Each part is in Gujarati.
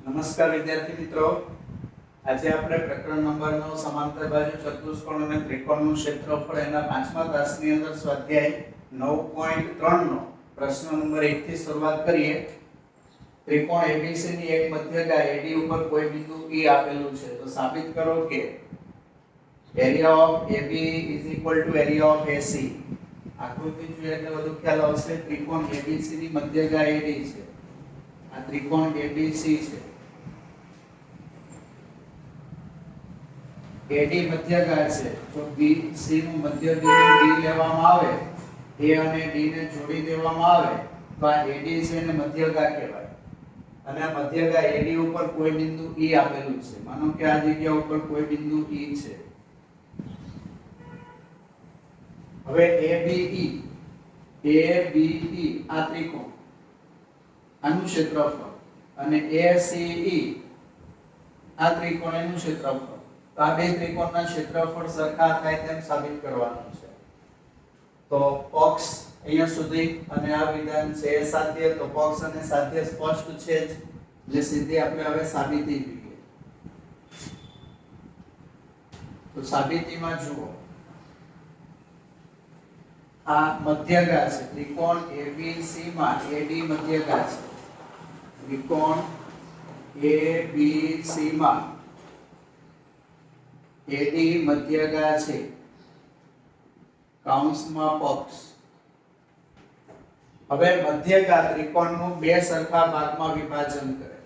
નમસ્કાર વિદ્યાર્થી મિત્રો, આજે આપણે પ્રકરણ નંબર 9 સમાંતર બાજુ ચતુષ્કોણ અને ત્રિકોણનું ક્ષેત્રફળ એના પાંચમા તાસની અંદર સ્વાધ્યાય 9.3 નો પ્રશ્ન નંબર 1 થી શરૂઆત કરીએ। ત્રિકોણ ABC ની એક મધ્યગા AD ઉપર કોઈ બિંદુ E આપેલું છે, તો સાબિત કરો કે area of AB area of AC। આકૃતિ જોઈએ એટલે વધુ ખ્યાલ આવશે। ત્રિકોણ ABC ની મધ્યગા AD છે, આ ત્રિકોણ ABC છે, AD મધ્યગા છે, તો BC નું મધ્ય બિંદુ D લેવામાં આવે, A અને D ને જોડી દેવામાં આવે તો આ AD છે ને મધ્યગા કહેવાય। અને આ મધ્યગા AD ઉપર કોઈ બિંદુ E આપેલું છે, માનો કે આ જગ્યા ઉપર કોઈ બિંદુ E છે। હવે ABE આ ત્રિકોણ, આનું ક્ષેત્રફળ, અને ACE આ ત્રિકોણ એનું ક્ષેત્રફળ, તો આ બે ત્રિકોણના ક્ષેત્રફળ સરખા થાય તેમ સાબિત કરવાનું છે। તો પક્ષ અહીંયા સુધી અને આ વિધાન છે એ સાધ્ય, તો પક્ષ અને સાધ્ય સ્પષ્ટ છે જ, જે સીધી આપણે હવે સાબિતી જોઈએ। તો સાબિતીમાં જુઓ, આ મધ્યગા છે, ત્રિકોણ ABC માં AD મધ્યગા છે, ત્રિકોણ ABC માં AD મધ્યગા છે, કૌંસમાં પક્ષ। હવે મધ્યગા ત્રિકોણનું બે સરખા ભાગમાં વિભાજન કરે,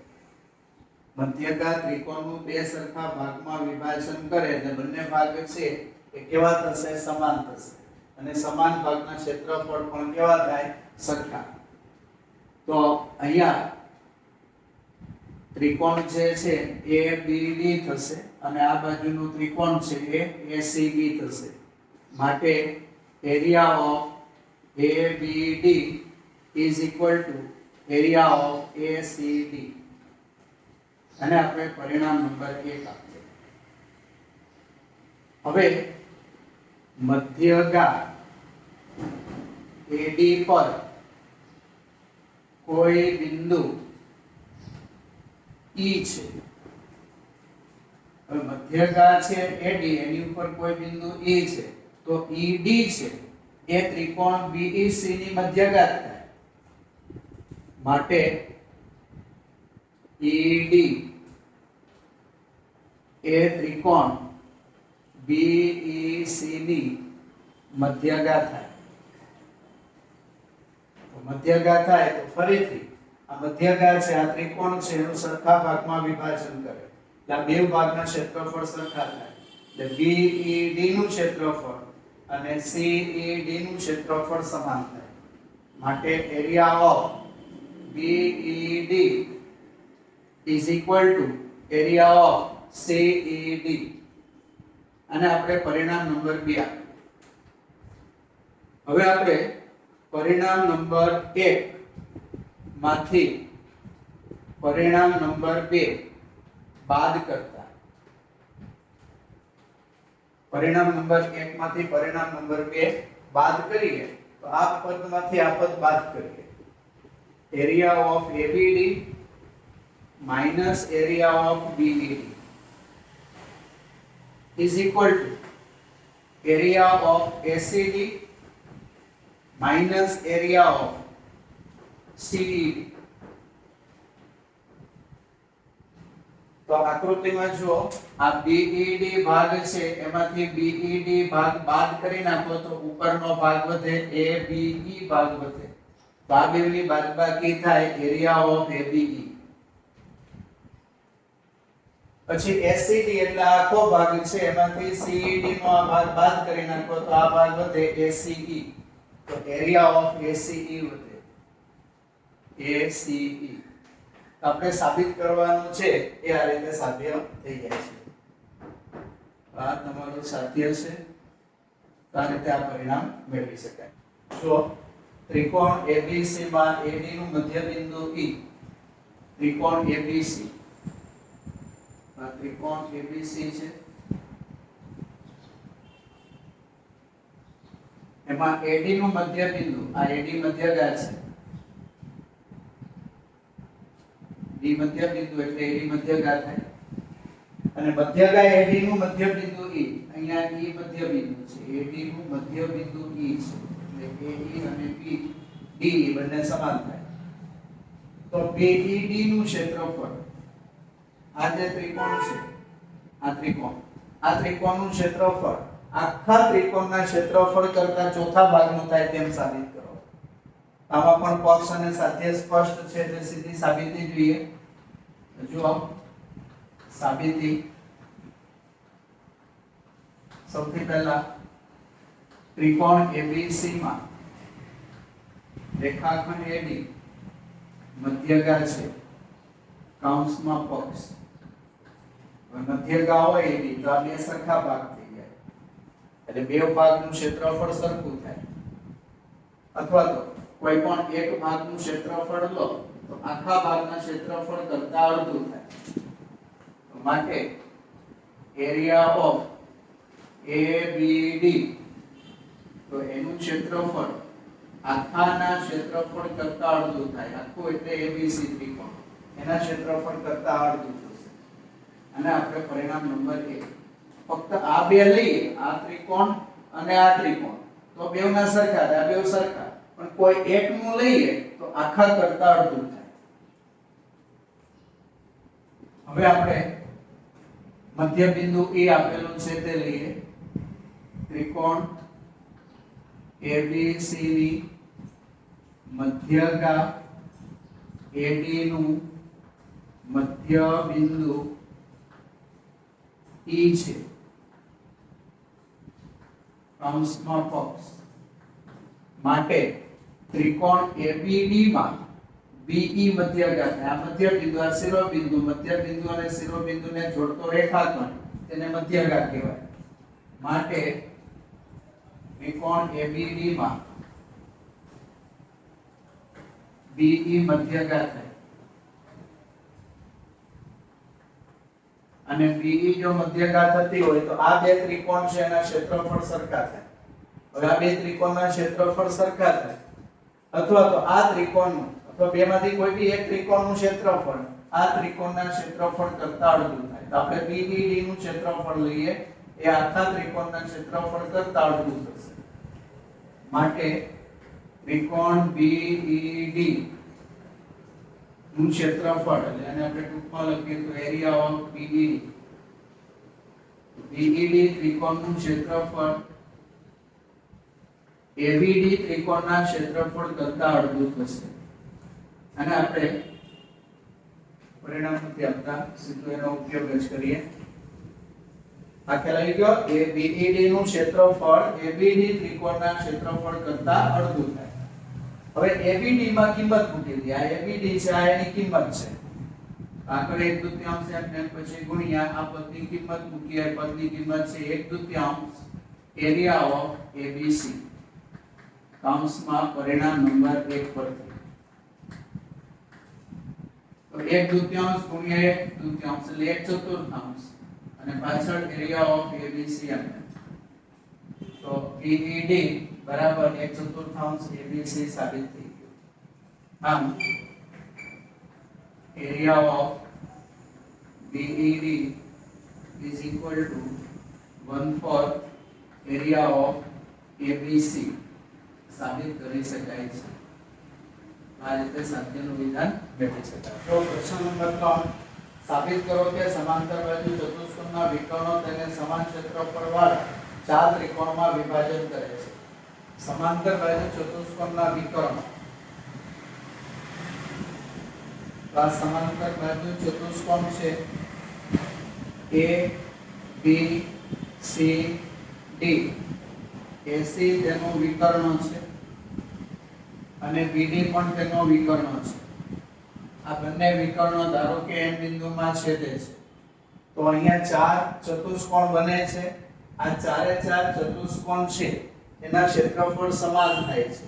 મધ્યગા ત્રિકોણનું બે સરખા ભાગમાં વિભાજન કરે એટલે બંને ભાગ છે એ કેવા થશે? સમાન થશે, અને સમાન ભાગના ક્ષેત્રફળ પણ કેવા થાય? સરખા। તો અહીંયા ત્રિકોણ જે છે ABD થશે, અને આ બાજુનું ત્રિકોણ છે એ ACB થશે, માટે area of ABD is equal to area of ACD, અને આપણે પરિણામ નંબર 1 આપીએ। હવે મધ્યગા AD પર કોઈ બિંદુ E છે, હવે મધ્યગા છે AD, એની ઉપર કોઈ બિંદુ E છે, તો ED છે એ ત્રિકોણ BEC ની મધ્યગા થાય, માટે ED એ ત્રિકોણ BEC ની મધ્યગા થાય। તો મધ્યગા થાય તો ફરીથી આ મધ્યગા છે, આ ત્રિકોણ છે એનું સરખા ભાગમાં વિભાજન કરે, એટલે આ બે ભાગના ક્ષેત્રફળ સરખા થાય, એટલે BED નું ક્ષેત્રફળ અને CED નું ક્ષેત્રફળ સમાન થાય, માટે area of BED is equal to area of CED, અને આપણે પરિણામ નંબર 2 આપીએ। હવે આપણે પરિણામ નંબર 1 માંથી પરિણામ નંબર 2 બાદ કરતા, પરિણામ નંબર 1 માંથી પરિણામ નંબર 2 બાદ કરીએ તો આ પદમાંથી આ પદ બાદ કરીએ, area of ABD minus area of BED is equal to area of ACD minus area of CED। તો આકૃતિમાં જો આ BED ભાગ છે એમાંથી BED ભાગ બાદ કરી નાખો તો ઉપરનો ભાગ વધે, ABE ભાગ વધે, તો આ બેની બાદબાકી થાય એરિયા ઓફ ABE। પછી ACD એટલે આખો ભાગ છે, એમાંથી CED નો આ ભાગ બાદ કરી નાખો તો આ ભાગ વધે ACE, તો એરિયા ઓફ ACE વધે, ACE। આપણે સાબિત કરવાનું છે એ આ રીતે સાધ્ય થઈ જાય છે। આ તમારું સાધ્ય છે, તો આ રીતે આ પરિણામ મેળવી શકાય। જો ત્રિકોણ ABC માં AD નું મધ્ય બિંદુ E, ત્રિકોણ ABC, આ ત્રિકોણ ABC છે, એમાં AD નું મધ્ય બિંદુ, આ AD મધ્યગા છે, B ડી મધ્ય બિંદુ એટલે એડી મધ્યગા થાય અને મધ્યગા એડી નું મધ્ય બિંદુ ઈ અહીંયા ઈ મધ્ય બિંદુ છે એડી નું મધ્ય બિંદુ ઈ છે એટલે એ અને બી ડી બંને સમાન થાય તો BED નું ક્ષેત્રફળ આ જે ત્રિકોણ છે આ ત્રિકોણનું ક્ષેત્રફળ આખા ત્રિકોણના ક્ષેત્રફળ કરતા ચોથા ભાગનું થાય તેમ સાબિત કરો આમાં પણ પક્ષ અને સાધ્ય સ્પષ્ટ છે એટલે સીધી સાબિતી જોઈએ જુઓ સાબિતી સૌથી પહેલા ત્રિકોણ ABC માં રેખાખંડ AD મધ્યગા છે કૌંસમાં પક્ષ મધ્યગા હોય એડી તો આ બે સરખા ભાગ થઈ જાય એટલે બે ભાગનું ક્ષેત્રફળ સરખું થાય અથવા તો કોઈ પણ એક ભાગનું ક્ષેત્રફળ લો તો આખા ભાગના ક્ષેત્રફળ કરતા અડધું થાય માટે એરિયા ઓફ ABD તો એનું ક્ષેત્રફળ આખાના ક્ષેત્રફળ કરતા અડધું થાય આખું એટલે ABC ત્રિકોણ એના ક્ષેત્રફળ કરતા અડધું થશે અને આપણે પરિણામ નંબર 1 ફક્ત આ બે લઈએ આ ત્રિકોણ અને આ ત્રિકોણ તો બેવના સરખા થાય આ બેવ સરખા પણ કોઈ એકનું લઈએ તો આખા કરતા અડધું થાય હવે આપણે મધ્ય બિંદુ એ આપેલું છે તે લઈએ ત્રિકોણ ABC ની મધ્યગા AD નું મધ્ય બિંદુ E છે કૌંસમાં પક્ષ માટે ત્રિકોણ ABD માં BE મધ્યગા આ મધ્ય બિંદુ આ શિરોબિંદુ મધ્ય બિંદુ અને શિરોબિંદુને જોડતો રેખાખંડ તેને મધ્યગા કહેવાય માટે ત્રિકોણ ABD માં BE મધ્યગા થાય અને BE જો મધ્યગા થતી હોય તો આ બે ત્રિકોણ છે એના ક્ષેત્રફળ સરખા થાય હવે આ બે ત્રિકોણના ક્ષેત્રફળ સરખા થાય અથવા તો આ ત્રિકોણનું અથવા બેમાંથી કોઈ બી એક ત્રિકોણનું ક્ષેત્રફળ આ ત્રિકોણના ક્ષેત્રફળ કરતા અડધું થાય તો આપણે BED નું ક્ષેત્રફળ લઈએ એ આખા ત્રિકોણના ક્ષેત્રફળ કરતા અડધું થશે માટે ત્રિકોણ BED નું ક્ષેત્રફળ એટલે આને આપણે ટૂંકમાં લખીએ તો એરિયા ઓફ BED ત્રિકોણનું ક્ષેત્રફળ ABD ત્રિકોણના ક્ષેત્રફળ કરતા અડધું થશે અને આપણે પરિણામ નથી આપતા સીધું એનો ઉપયોગ જ કરીએ આ ખ્યાલ આવી ગયો BED નું ક્ષેત્રફળ ABD ત્રિકોણના ક્ષેત્રફળ કરતા અડધું થાય હવે ABD માં કિંમત મૂકી દે આ ABD છે આ એની કિંમત છે આગળ 1/2 અને પછી ગુણ્યા આ પદની કિંમત મૂકીએ પદની કિંમત છે 1/2 એરિયા ઓફ ABC કૌંસમાં પરિણામ નંબર 1 પરથી તો 1/2 ગુણ્યા 1/2 એટલે 1/4 અને પાછળ એરિયા ઓફ ABC આપણે તો BED બરાબર 1/4 ABC સાબિત થઈ ગયું આમ area of BED is equal to 1/4 area of ABC સાબિત કરી શકાય છે આ રીતે સાધ્યનું વિધાન મેળવી શકાય તો પ્રશ્ન નંબર 3 સાબિત કરો કે સમાંતર બાજુ ચતુષ્કોણના વિકર્ણો તેને સમાન ક્ષેત્રફળવાળા ચાર ત્રિકોણમાં વિભાજન કરે છે સમાંતર બાજુ ચતુષ્કોણના વિકર્ણો આ સમાંતર બાજુ ચતુષ્કોણ છે A B C D AC તેનો વિકર્ણ છે અને BD પણ તેનો વિકર્ણ છે આ બંને વિકર્ણો ધારો કે M બિંદુમાં છેદે છે તો અહીંયા ચાર ચતુષ્કોણ બને છે આ ચારે ચાર ચતુષ્કોણ છે એના ક્ષેત્રફળ સમાન થાય છે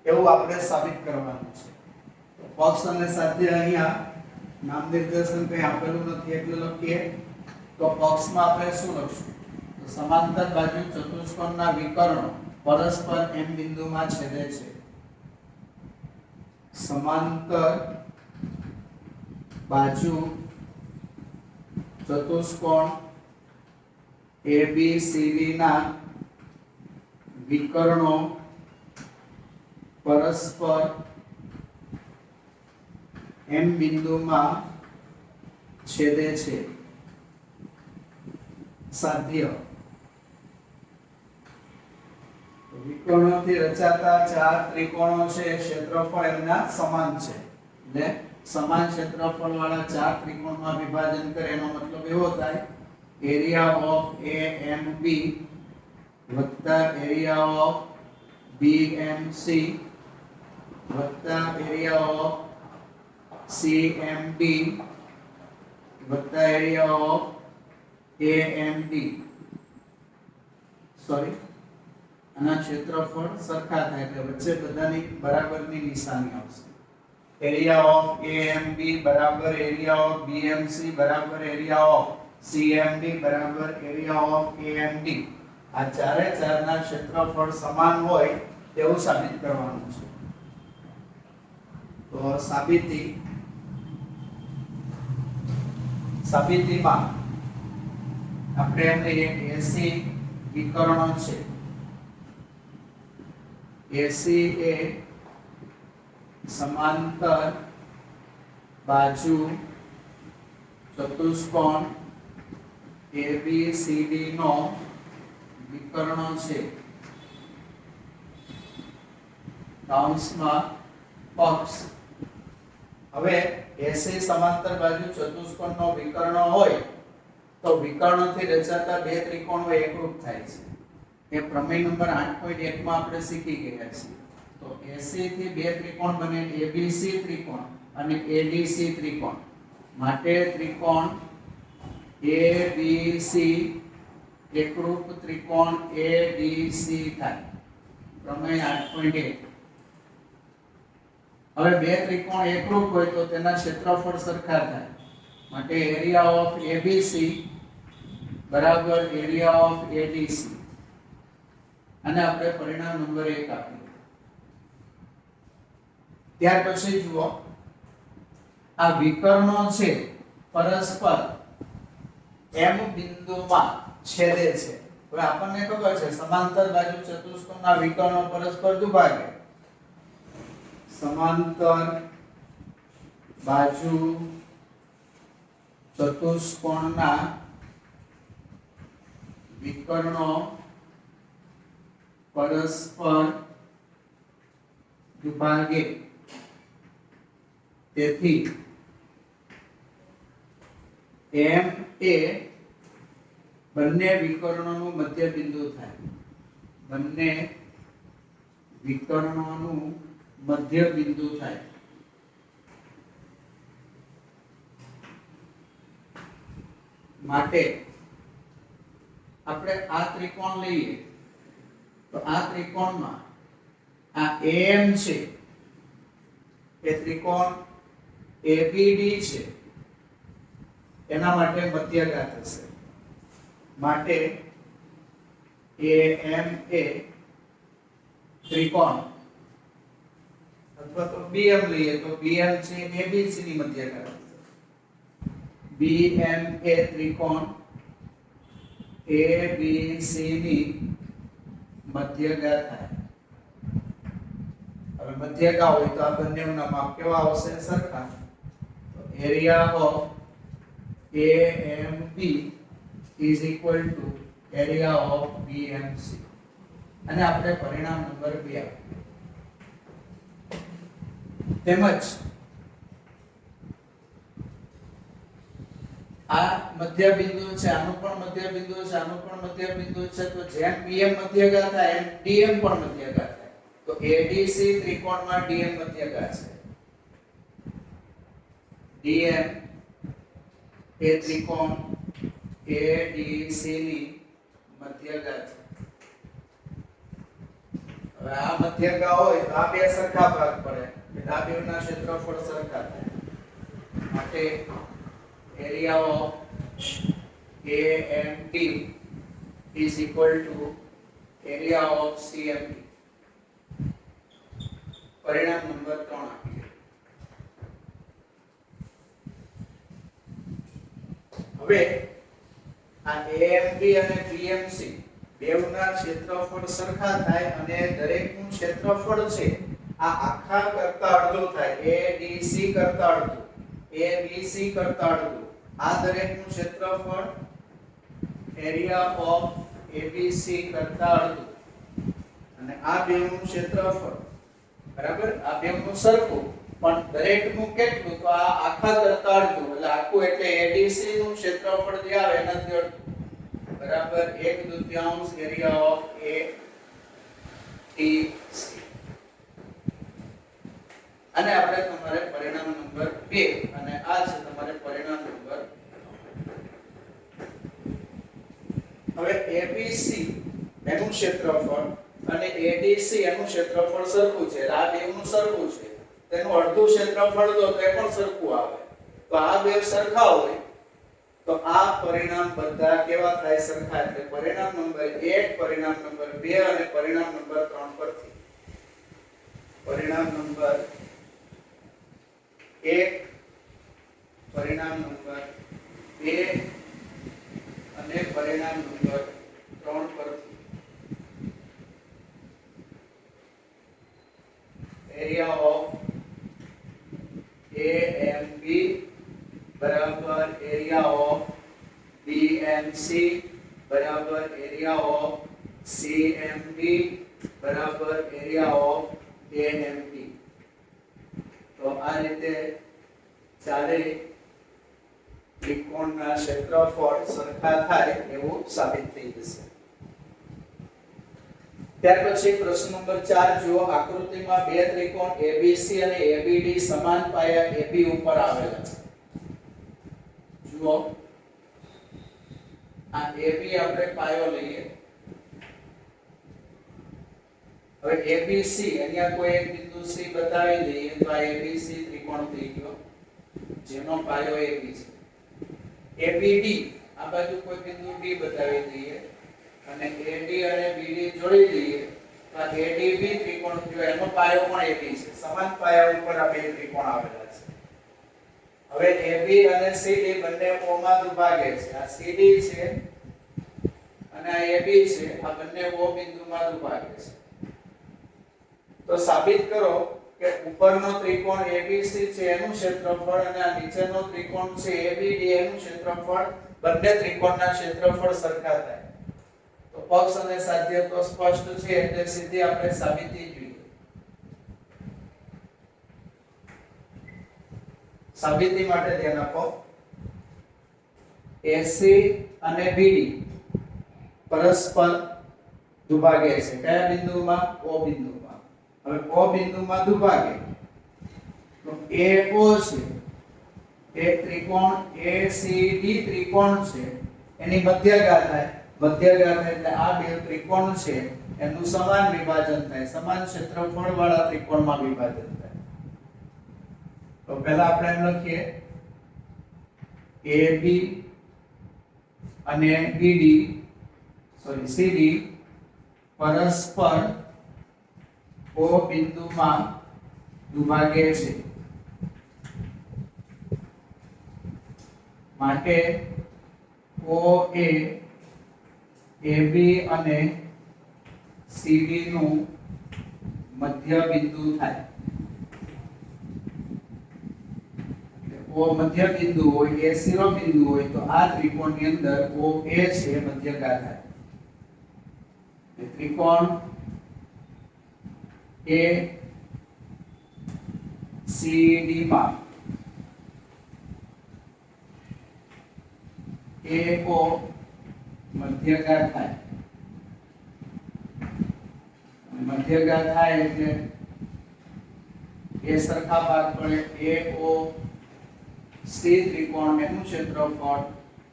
એવું આપણે સાબિત કરવાનું છે તો પક્ષ અને સાધ્ય અહીંયા નામ નિર્દેશન કંઈ આપેલું નથી એટલે લખીએ તો પક્ષમાં આપણે શું લખશું તો સમાંતર બાજુ ચતુષ્કોણના વિકર્ણો પરસ્પર M બિંદુમાં છેદે છે સમાંતર बाजू चतुष्कोण ABCD ना विकर्णों परस्पर M बिंदु में छेदे छे। साध्य विकर्णोथी रचाता चार त्रिकोणों छे, क्षेत्रफळ एमना समान छे એટલે સમાન ક્ષેત્રફળ વાળા ચાર ત્રિકોણમાં વિભાજન કરે એનો મતલબ એવો થાય એરિયા ઓફ AMB વત્તા એરિયા ઓફ BMC વત્તા એરિયા ઓફ CMD વત્તા એરિયા ઓફ AMD સોરી આના ક્ષેત્રફળ સરખા થાય એટલે વચ્ચે બધાની બરાબરની નિશાની આવશે એરિયા ઓફ AMB બરાબર એરિયા ઓફ BMC બરાબર એરિયા ઓફ CMD બરાબર એરિયા ઓફ AMD આ ચારે ચારના ક્ષેત્રફળ સમાન હોય તેવું સાબિત કરવાનું છે તો સાબિતીમાં આપણે એમને AC વિકર્ણો છે AC એ समांतर बाजू चतुष्कोण ABCD नो विकर्ण छे काउंस में पक्ष હવે AC समांतर बाजू चतुष्कोण नो विकर्ण होय तो विकर्णोथी रचाता बे त्रिकोणो एकरूप थाय छे ए प्रमेय नंबर 8.1 માં આપણે શીખી ગયા છીએ तो AC થી બે ત્રિકોણ બને ABC ત્રિકોણ અને ADC ત્રિકોણ માટે ત્રિકોણ ABC એકરૂપ ત્રિકોણ ADC થાય પ્રમેય 8.1 હવે બે ત્રિકોણ એકરૂપ હોય તો તેના ક્ષેત્રફળ સરખા થાય માટે એરિયા ઓફ ABC બરાબર એરિયા ઓફ ADC અને આપણે પરિણામ નંબર 1 આપ્યું ત્યાર પછી જુઓ આ વિકર્ણો છે પરસ્પર M બિંદુમાં છેદે છે હવે આપણને ખબર છે સમાંતર બાજુ ચતુષ્કોણના વિકર્ણો પરસ્પર દુભાગે સમાંતર બાજુ ચતુષ્કોણના વિકર્ણો પરસ્પર દુભાગે તેથી M એ બંને વિકર્ણોનું મધ્ય બિંદુ થાય બંને વિકર્ણોનું મધ્ય બિંદુ થાય માટે આપણે આ ત્રિકોણ લઈએ તો આ ત્રિકોણમાં આ AM છે એ ત્રિકોણ ABD છે એના માટે મધ્યઘાત હશે માટે AM એ ત્રિકોણ અથવા તો BM લઈએ તો BM છે ABC ની મધ્યઘાત હશે BM એ ત્રિકોણ ABC ની મધ્યઘાત થાય હવે મધ્યગા હોય તો આ બંનેના માપ કેવા આવશે સરખા તો area of AMB is equal to area of BMC અને આપણે પરિણામ નંબર 2 આપ્યું તેમજ આ મધ્ય બિંદુ છે આનું પણ મધ્ય બિંદુ છે આનું પણ મધ્ય બિંદુ છે તો જેમ BM મધ્યગા થાય એમ DM પણ મધ્યગા થાય तो ADC त्रिकोण में DM मध्यघात है DM ए त्रिकोण ADC ની મધ્યઘાત હવે આ મધ્યગા હોય તો આ બે સરખા ભાગ પડે એટલે આ બેના ક્ષેત્રફળ સરખા થાય માટે area of AMD is equal to area of CMD परिणाम नंबर 3 આપીએ હવે આ AMB અને BMC બેવના ક્ષેત્રફળ સરખા થાય અને દરેકનું ક્ષેત્રફળ છે આ આખા કરતા અડધું થાય. ADC કરતા અડધું, ABC કરતા અડધું. આ દરેકનું ક્ષેત્રફળ એરિયા ઓફ ABC કરતા અડધું અને આ બેવનું ક્ષેત્રફળ બરાબર આ બેવનું સરખું પણ દરેકનું કેટલું તો આ આખા કરતા અડધું એટલે આખું એટલે ADC નું ક્ષેત્રફળ જે આવે એનાથી અડધું બરાબર 1/2 એરિયા ઓફ ATC. અને આપણે તમારે પરિણામ નંબર 2 અને આ છે તમારે પરિણામ નંબર. હવે ABC એનું ક્ષેત્રફળ અને ADC એનું ક્ષેત્રફળ સરખું છે. આ બેનું સરખું છે. તેનું અડધું ક્ષેત્રફળ દો તો એ પણ સરખું આવે. તો આ બે સરખા હોય તો આ પરિણામ બધા કેવા થાય સરખા. એટલે પરિણામ નંબર 1, પરિણામ નંબર 2 અને પરિણામ નંબર 3 પરથી પરિણામ નંબર 1, પરિણામ નંબર 2 અને પરિણામ નંબર 3 પરથી એરિયા ઓફ AMB બરાબર એરિયા ઓફ BMC બરાબર એરિયા ઓફ CMB બરાબર એરિયા ઓફ AMB. તો આ રીતે ચારે ત્રિકોણના ક્ષેત્રફળ સરખા થાય એવું સાબિત થઈ જશે. ત્યાર પછી પ્રશ્ન નંબર 4 જુઓ. આકૃતિમાં બે ત્રિકોણ ABC અને ABD સમાન પાયા AB ઉપર આવેલા છે. જુઓ આ AB આપણે પાયો લઈએ. હવે ABC અહીંયા કોઈ એક બિંદુ C બતાવી દઈએ તો આ ABC ત્રિકોણ થઈ ગયો જેનો પાયો AB છે. ABD આ બાજુ કોઈ બિંદુ D બતાવી દઈએ અને AD અને BD જોડી દઈએ તો આ ADB ત્રિકોણ થયો એનો પાયો પણ AB છે. સમાન પાયા ઉપર આ બે ત્રિકોણ આવેલા છે. હવે AB અને CD બંને O માં દુભાગે છે. આ CD છે અને આ AB છે. આ બંને O બિંદુમાં દુભાગે છે. તો સાબિત કરો કે ઉપરનો ત્રિકોણ ABC છે એનું ક્ષેત્રફળ અને આ નીચેનો ત્રિકોણ છે ABD એનું ક્ષેત્રફળ બંને ત્રિકોણના ક્ષેત્રફળ સરખા થાય. તો પક્ષ અને સાધ્ય તો સ્પષ્ટ છે એટલે સીધી આપણે સાબિતી જોઈએ. સાબિતી માટે ધ્યાન આપો. AC અને BD પરસ્પર દુભાગે છે. કયા બિંદુમાં? O બિંદુમાં. હવે O બિંદુમાં દુભાગે તો AO છે એ ત્રિકોણ ACD ત્રિકોણ છે એની મધ્યગા થાય. મધ્યગા એટલે આ બે ત્રિકોણ છે એનું સમાન વિભાજન થાય. સમાન ક્ષેત્રફળ વાળા ત્રિકોણમાં વિભાજન થાય. તો પહેલા આપણે એમ લખીએ AB અને CD પરસ્પર O બિંદુમાં દુભાગે છે. માટે OA AB અને CD નું મધ્ય બિંદુ થાય. O મધ્ય બિંદુ હોય, A શિરોબિંદુ હોય તો આ ત્રિકોણની અંદર OA છે મધ્યગા થાય. ત્રિકોણ ACD માં AO મધ્યગા થાય. મધ્યગા થાય એટલે એ સરખા ભાગ પડે. AO C ત્રિકોણ એનું ક્ષેત્રફળ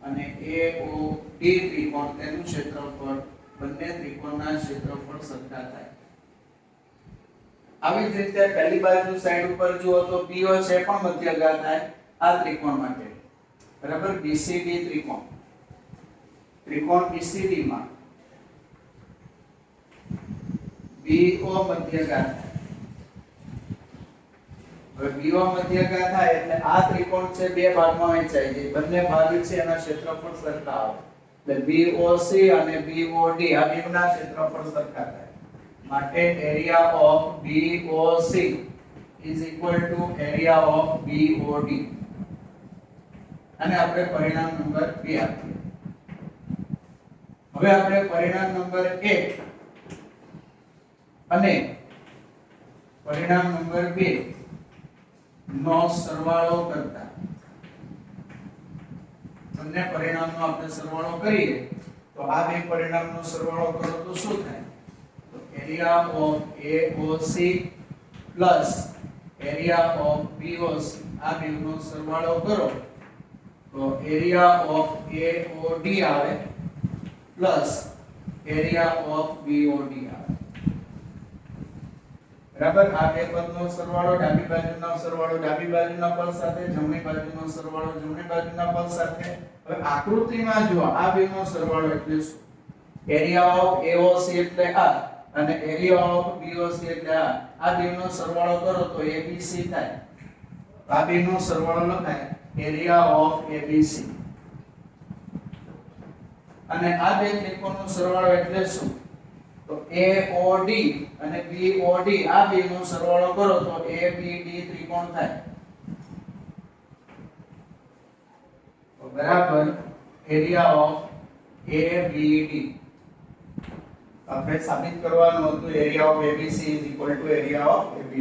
અને AOD ત્રિકોણ તેનું ક્ષેત્રફળ બંને ત્રિકોણના ક્ષેત્રફળ સરખા થાય. આવી જ રીતે પહેલી બાજુ સાઈડ ઉપર જુઓ તો PO છે પણ મધ્યગા થાય આ ત્રિકોણ માટે. બરાબર. BCD ત્રિકોણ BCD માં BO મધ્યગા થાય હવે BO મધ્યકા થાય એટલે આ ત્રિકોણ છે બે ભાગમાં વહેંચાય છે, બંને ભાગ છે એના ક્ષેત્રફળ સરખા આવે, એટલે BOC અને BOD આ બેના ક્ષેત્રફળ સરખા થાય, માટે area of BOC is equal to area of BOD, અને આપણે પરિણામ નંબર 2 આપીએ. હવે આપણે પરિણામ નંબર 1 અને પરિણામ નંબર 2 નો સરવાળો કરતા, બંને પરિણામનો આપણે સરવાળો કરીએ તો આ બે પરિણામનો સરવાળો કરો તો શું થાય? તો area of AOC plus area of BOC આ બેનો સરવાળો કરો તો એરિયા ઓફ AOD આવે પ્લસ એરિયા ઓફ BOD આવે. બરાબર, આ બે પદનો સરવાળો ડાબી બાજુનો સરવાળો ડાબી બાજુના પદ સાથે, જમણી બાજુનો સરવાળો જમણી બાજુના પદ સાથે. હવે આકૃતિમાં જો આ બેનો સરવાળો એટલે શું? એરિયા ઓફ AOC એટલે આ અને એરિયા ઓફ BOC એટલે આ બેનો સરવાળો કરો તો ABC થાય. આ બેનો સરવાળો લખાય એરિયા ઓફ ABC, અને આ બે ત્રિકોણનો સરવાળો એટલે શું? તો AOD અને BOD આ બેનો સરવાળો કરો તો ABD ત્રિકોણ થાય. તો બરાબર એરિયા ઓફ ABD આપણે સાબિત કરવાનું હતું area of ABC is equal to area of ABD.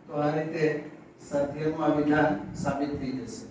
તો આ રીતે સ્વાધ્યાયનું આ વિધાન સાબિત થઈ જશે.